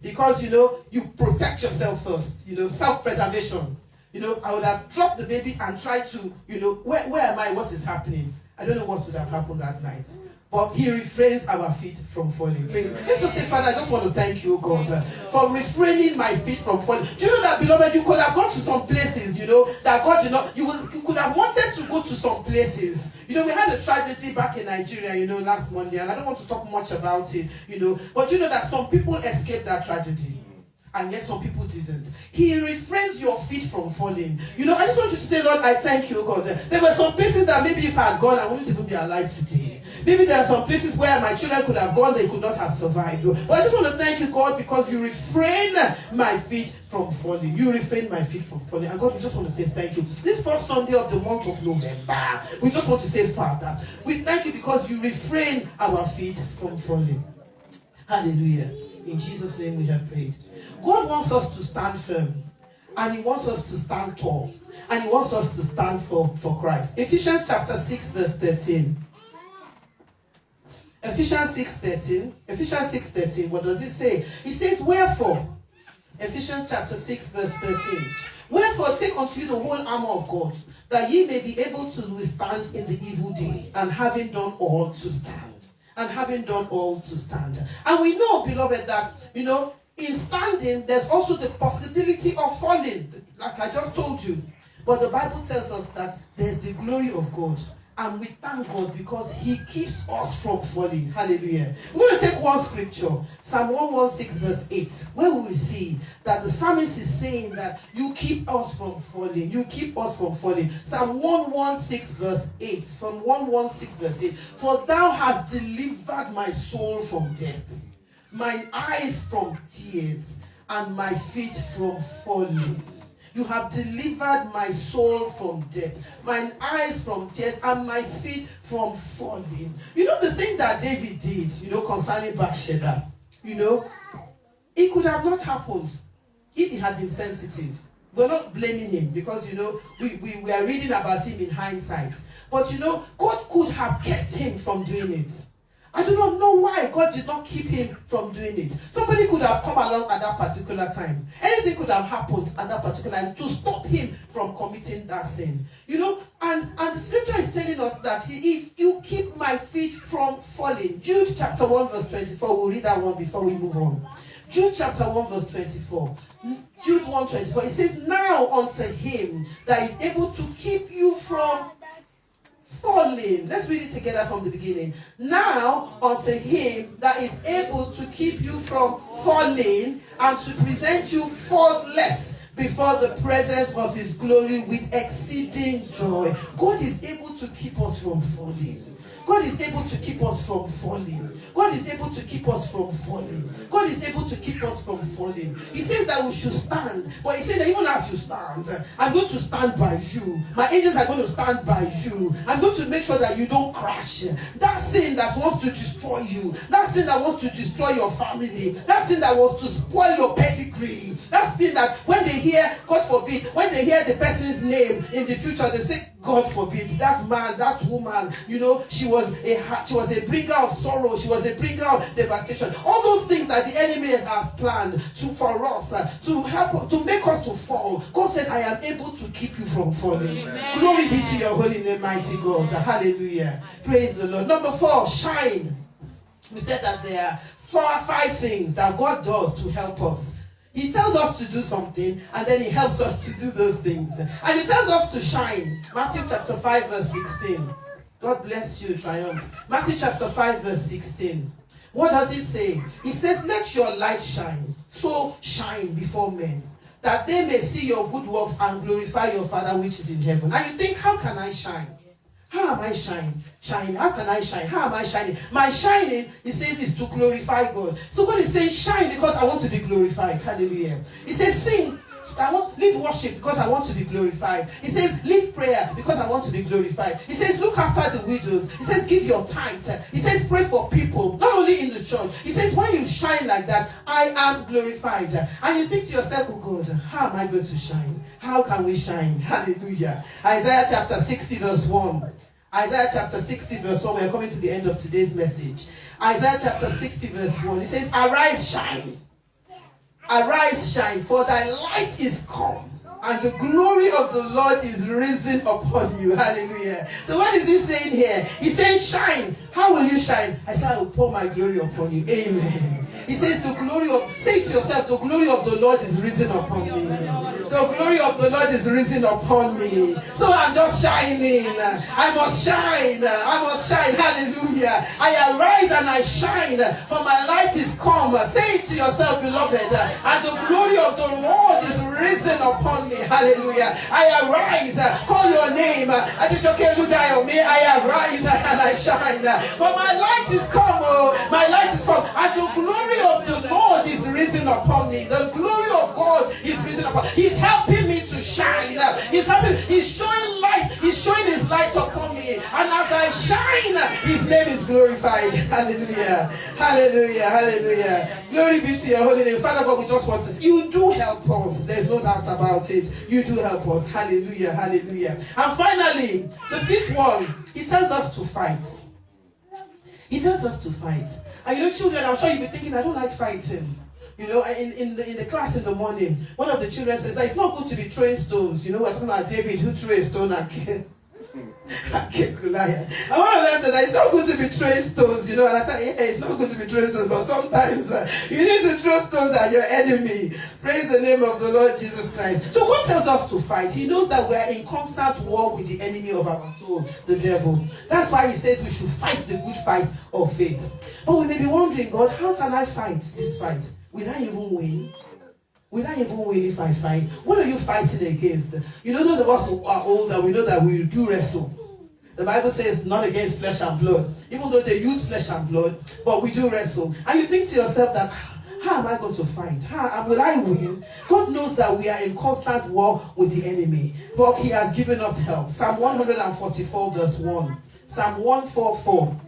Because, you know, you protect yourself first, you know, self-preservation. You know, I would have dropped the baby and tried to, you know, where am I? What is happening? I don't know what would have happened that night. But he refrains our feet from falling. Let's just say, Father, I just want to thank you, God, for refraining my feet from falling. Do you know that, beloved, you could have gone to some places, you know, that God, you could have wanted to go to some places. You know, we had a tragedy back in Nigeria, you know, last Monday, and I don't want to talk much about it, you know, but you know that some people escaped that tragedy. And yet some people didn't. He refrains your feet from falling. You know, I just want you to say, Lord, I thank you, God. There were some places that maybe if I had gone, I wouldn't even be alive today. Maybe there are some places where my children could have gone, they could not have survived. But I just want to thank you, God, because you refrain my feet from falling. You refrain my feet from falling. And God, we just want to say thank you. This first Sunday of the month of November, we just want to say, Father, we thank you because you refrain our feet from falling. Hallelujah. In Jesus' name we have prayed. God wants us to stand firm, and he wants us to stand tall, and he wants us to stand for Christ. Ephesians chapter 6 verse 13. Ephesians 6:13, what does it say? It says, wherefore, Ephesians chapter 6 verse 13, wherefore take unto you the whole armor of God, that ye may be able to withstand in the evil day, and having done all to stand. And we know, beloved, that, you know, in standing, there's also the possibility of falling, like I just told you. But the Bible tells us that there's the glory of God. And we thank God because he keeps us from falling. Hallelujah. We're going to take one scripture, Psalm 116 verse 8, where we see that the psalmist is saying that you keep us from falling. You keep us from falling. Psalm 116 verse 8. From 116 verse 8. For thou hast delivered my soul from death. mine eyes from tears, and my feet from falling. You have delivered my soul from death, mine eyes from tears, and my feet from falling. You know the thing that David did, concerning Bathsheba, it could have not happened if he had been sensitive. We're not blaming him because, we are reading about him in hindsight. But, God could have kept him from doing it. I do not know why God did not keep him from doing it. Somebody could have come along at that particular time. Anything could have happened at that particular time to stop him from committing that sin. And the scripture is telling us that if you keep my feet from falling. Jude chapter 1 verse 24. We'll read that one before we move on. Jude chapter 1 verse 24. Jude 1:24. It says, now unto him that is able to keep you from falling. Let's read it together from the beginning. Now unto him that is able to keep you from falling and to present you faultless before the presence of his glory with exceeding joy. God is able to keep us from falling. God is able to keep us from falling. God is able to keep us from falling. God is able to keep us from falling. He says that we should stand. But he said that even as you stand, I'm going to stand by you. My angels are going to stand by you. I'm going to make sure that you don't crash. That sin that wants to destroy you, that sin that wants to destroy your family, that sin that wants to spoil your pedigree, that sin that when they hear, God forbid, when they hear the person's name in the future, they say, God forbid, that man, that woman, she was a bringer of sorrow. She was a bringer of devastation. All those things that the enemy has planned for us, to help, to make us to fall. God said, I am able to keep you from falling. Amen. Glory be to your holy name, mighty God. Hallelujah. Praise the Lord. Number 4, shine. We said that there are 5 things that God does to help us. He tells us to do something, and then he helps us to do those things. And he tells us to shine. Matthew chapter 5 verse 16. God bless you, Triumph. Matthew chapter 5 verse 16. What does it say? He says, let your light shine. So shine before men, that they may see your good works and glorify your Father which is in heaven. And you think, how can I shine? How am I shining? How can I shine? How am I shining? My shining, he says, is to glorify God. So God is saying, shine because I want to be glorified. Hallelujah. He says, sing. Lead worship because I want to be glorified. He says, lead prayer because I want to be glorified. He says, look after the widows. He says, give your tithes. He says, pray for people, not only in the church. He says, when you shine like that, I am glorified. And you think to yourself, oh God, how am I going to shine? How can we shine? Hallelujah. Isaiah chapter 60 verse 1. Isaiah chapter 60 verse 1. We are coming to the end of today's message. Isaiah chapter 60 verse 1. It says, arise, shine. Arise, shine, for thy light is come, and the glory of the Lord is risen upon you. Hallelujah. So what is he saying here? He's saying, shine. How will you shine? I said, I will pour my glory upon you. Amen. He says, say to yourself, the glory of the Lord is risen upon me. The glory of the Lord is risen upon me. So I'm just shining. I must shine. I must shine. Hallelujah. I arise and I shine, for my light is come. Say it to yourself, beloved. And the glory of the Lord is risen upon me. Hallelujah. I arise. Call your name. I arise and I shine. For my light is come. My light is come. And the glory of the Lord is risen upon me. The glory of God is risen upon me. He's helping me to shine. He's showing light. He's showing his light upon me. And as I shine, his name is glorified. Hallelujah. Hallelujah. Hallelujah. Glory be to your holy name. Father God, we just want to say, you do help us. There's no doubt about it. You do help us. Hallelujah. Hallelujah. And finally, the 5th one, he tells us to fight. He tells us to fight. And children, I'm sure you'll be thinking, I don't like fighting. In the class in the morning, one of the children says that it's not good to be throwing stones. We're talking about David who threw a stone at Goliath. And one of them said that it's not good to be throwing stones, and I thought, yeah, it's not good to be throwing stones, but sometimes you need to throw stones at your enemy. Praise the name of the Lord Jesus Christ. So God tells us to fight. He knows that we are in constant war with the enemy of our soul, the devil. That's why he says we should fight the good fight of faith. But we may be wondering, God, how can I fight this fight? Will I even win? Will I even win if I fight? What are you fighting against? Those of us who are older, we know that we do wrestle. The Bible says not against flesh and blood. Even though they use flesh and blood, but we do wrestle. And you think to yourself that, how am I going to fight? How will I win? God knows that we are in constant war with the enemy, but he has given us help. Psalm 144 verse 1. Psalm 144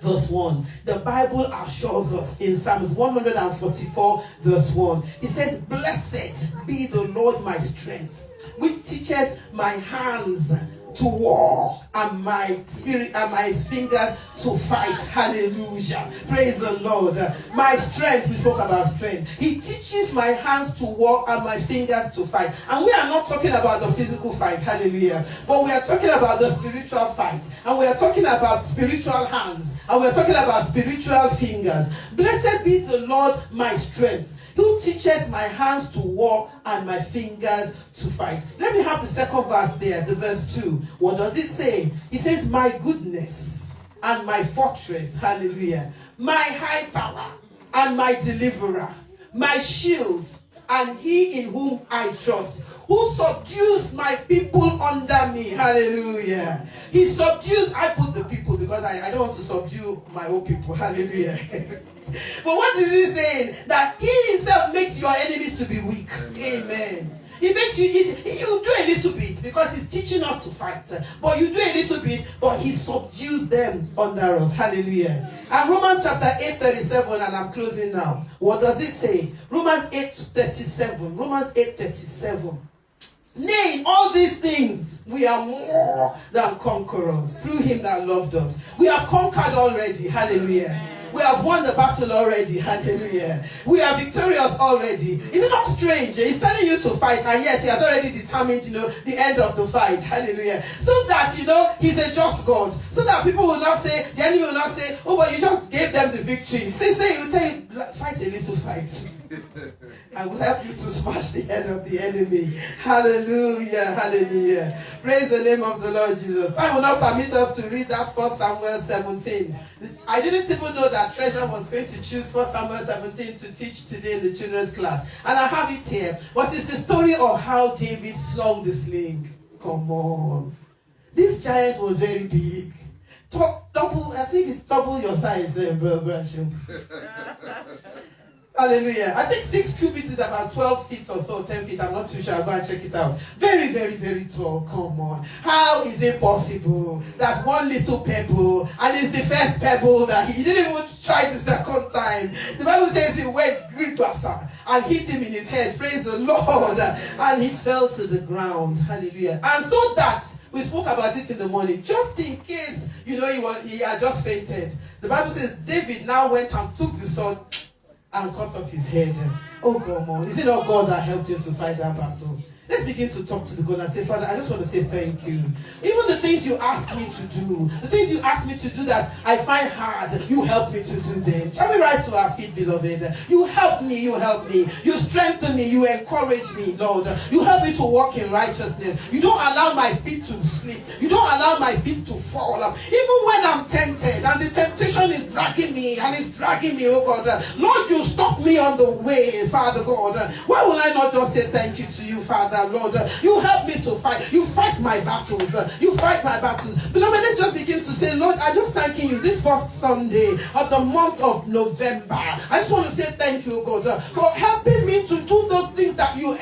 verse 1. The Bible assures us in Psalms 144 verse 1. It says, blessed be the Lord my strength, which teaches my hands to war and my spirit and my fingers to fight. Hallelujah. Praise the Lord. My strength, we spoke about strength. He teaches my hands to war and my fingers to fight. And we are not talking about the physical fight. Hallelujah. But we are talking about the spiritual fight. And we are talking about spiritual hands. And we are talking about spiritual fingers. Blessed be the Lord my strength, who teaches my hands to war and my fingers to fight. Let me have the second verse there, the verse 2. What does it say? It says, my goodness and my fortress, hallelujah, my high tower and my deliverer, my shield, and he in whom I trust, who subdues my people under me. Hallelujah. He subdues, I put the people because I don't want to subdue my own people. Hallelujah. But what is he saying? That he himself makes your enemies to be weak. Amen. He makes you do a little bit because he's teaching us to fight. But you do a little bit, but he subdues them under us. Hallelujah. And Romans chapter 8:37, and I'm closing now. What does it say? Romans 8:37. Romans 8:37. Nay, in all these things, we are more than conquerors through him that loved us. We have conquered already. Hallelujah. We have won the battle already. Hallelujah. We are victorious already. Is it not strange? He's telling you to fight, and yet he has already determined, the end of the fight. Hallelujah. So that, he's a just God. So that people will not say, the enemy will not say, oh, but you just gave them the victory. He will tell you, fight a little fight. I will help you to smash the head of the enemy. Hallelujah. Hallelujah. Praise the name of the Lord Jesus. I will not permit us to read that 1 Samuel 17. I didn't even know that Treasure was going to choose 1 Samuel 17 to teach today in the children's class. And I have it here. But it's the story of how David slung the sling. Come on. This giant was very big. Double, I think it's double your size, Brother. Hallelujah. I think 6 cubits is about 12 feet or so, 10 feet. I'm not too sure. I'll go and check it out. Very, very, very tall. Come on. How is it possible that one little pebble, and it's the first pebble that he didn't even try the second time. The Bible says he went and hit him in his head. Praise the Lord. And he fell to the ground. Hallelujah. And so that we spoke about it in the morning, just in case, he had just fainted. The Bible says David now went and took the sword and cut off his head. Oh, come on. Is it not God that helped you to fight that battle? Let's begin to talk to the God and say, Father, I just want to say thank you. Even the things you asked me to do, the things you asked me to do that I find hard, you help me to do them. Shall we rise to our feet, beloved? You help me, you help me. You strengthen me, you encourage me, Lord. You help me to walk in righteousness. You don't allow my feet to slip. You don't allow my feet to fall. Even when I'm tempted and the temptation is dragging me and it's dragging me, oh God, Lord, you stop me on the way, Father God. Why will I not just say thank you to you, Father? Lord, you help me to fight. You fight my battles. You fight my battles. Beloved, let's just begin to say, Lord, I'm just thanking you this first Sunday of the month of November. I just want to say thank you, God, for helping me to do those things that you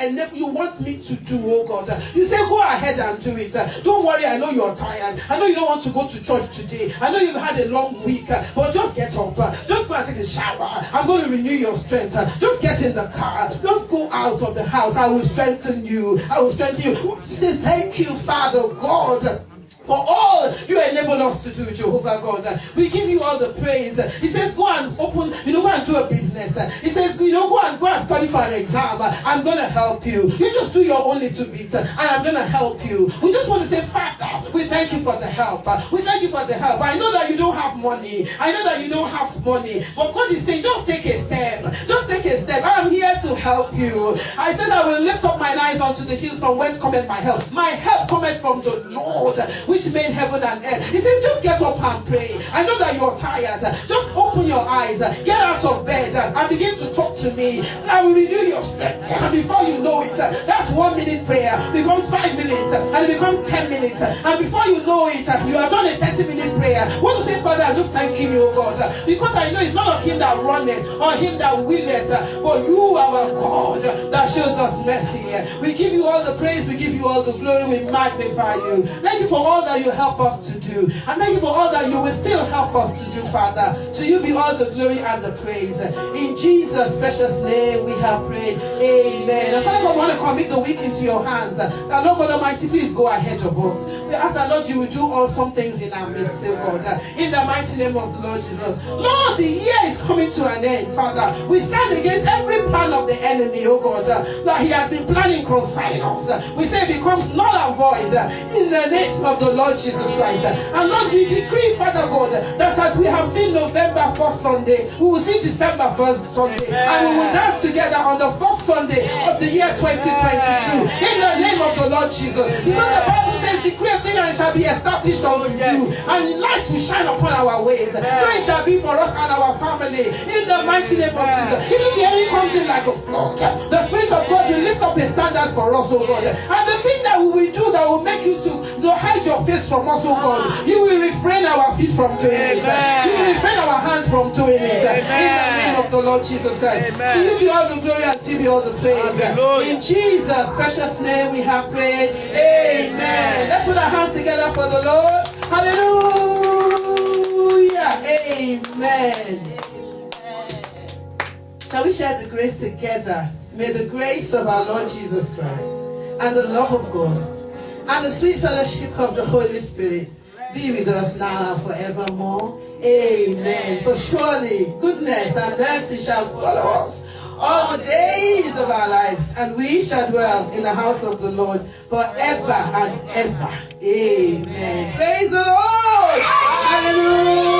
want me to do, oh God. You say go ahead and do it. Don't worry, I know you're tired. I know you don't want to go to church today. I know you've had a long week, but just get up. Just go and take a shower. I'm going to renew your strength. Just get in the car. Just go out of the house. I will strengthen you. I will strengthen you. Say thank you, Father God, for all you enable us to do, Jehovah God. We give you all the praise. He says, go and open, go and do a business. He says, go and study for an exam. I'm going to help you. You just do your own little bit, and I'm going to help you. We just want to say, Father, we thank you for the help. We thank you for the help. I know that you don't have money. I know that you don't have money. But God is saying, just take a step. Just take a step. I am here to help you. I said, I will lift up mine eyes unto the hills from whence cometh my help. My help cometh from the Lord, which made heaven and earth. He says, just get up and pray. I know that you're tired. Just open open your eyes, get out of bed, and begin to talk to me. I will renew your strength. And before you know it, that 1 minute prayer becomes 5 minutes, and it becomes 10 minutes. And before you know it, you have done a 30-minute prayer. I want to say, Father, I'm just thanking you, God, because I know it's not of him that runneth or him that willeth, but you, our God, that shows us mercy. We give you all the praise, we give you all the glory, we magnify you. Thank you for all that you help us to do, and thank you for all that you will still help us to do, Father. To you be all the glory and the praise. In Jesus' precious name we have prayed. Amen. And Father God, we want to commit the week into your hands. That Lord God Almighty, please go ahead of us. We ask that Lord, you will do awesome things in our midst, oh God. In the mighty name of the Lord Jesus. Lord, the year is coming to an end, Father. We stand against every plan of the enemy, oh God, that he has been planning concerning us. We say it becomes null and void in the name of the Lord Jesus Christ. And Lord, we decree, Father God, that as we have seen November 1st Sunday, we will see December 1st Sunday, and we will dance together on the 1st Sunday of the year 2022 in the name of the Lord Jesus. Because the Bible says, decree a thing and it shall be established unto you, and light will shine upon our ways. So it shall be for us and our family in the mighty name of Jesus. Even the enemy comes in like a flood, the Spirit of God will lift up a standard for us, oh God. And the thing that we will do that will make you to hide your face from us, oh God, you will refrain our feet from doing it. You will refrain our hands from doing it. In the name of the Lord Jesus Christ. To you be all the glory and to you be all the praise. In Jesus' precious name we have prayed. Amen. Let's put our hands together for the Lord. Hallelujah. Amen. Shall we share the grace together? May the grace of our Lord Jesus Christ and the love of God and the sweet fellowship of the Holy Spirit be with us now and forevermore. Amen. For surely goodness and mercy shall follow us all the days of our lives, and we shall dwell in the house of the Lord forever and ever. Amen. Praise the Lord. Hallelujah.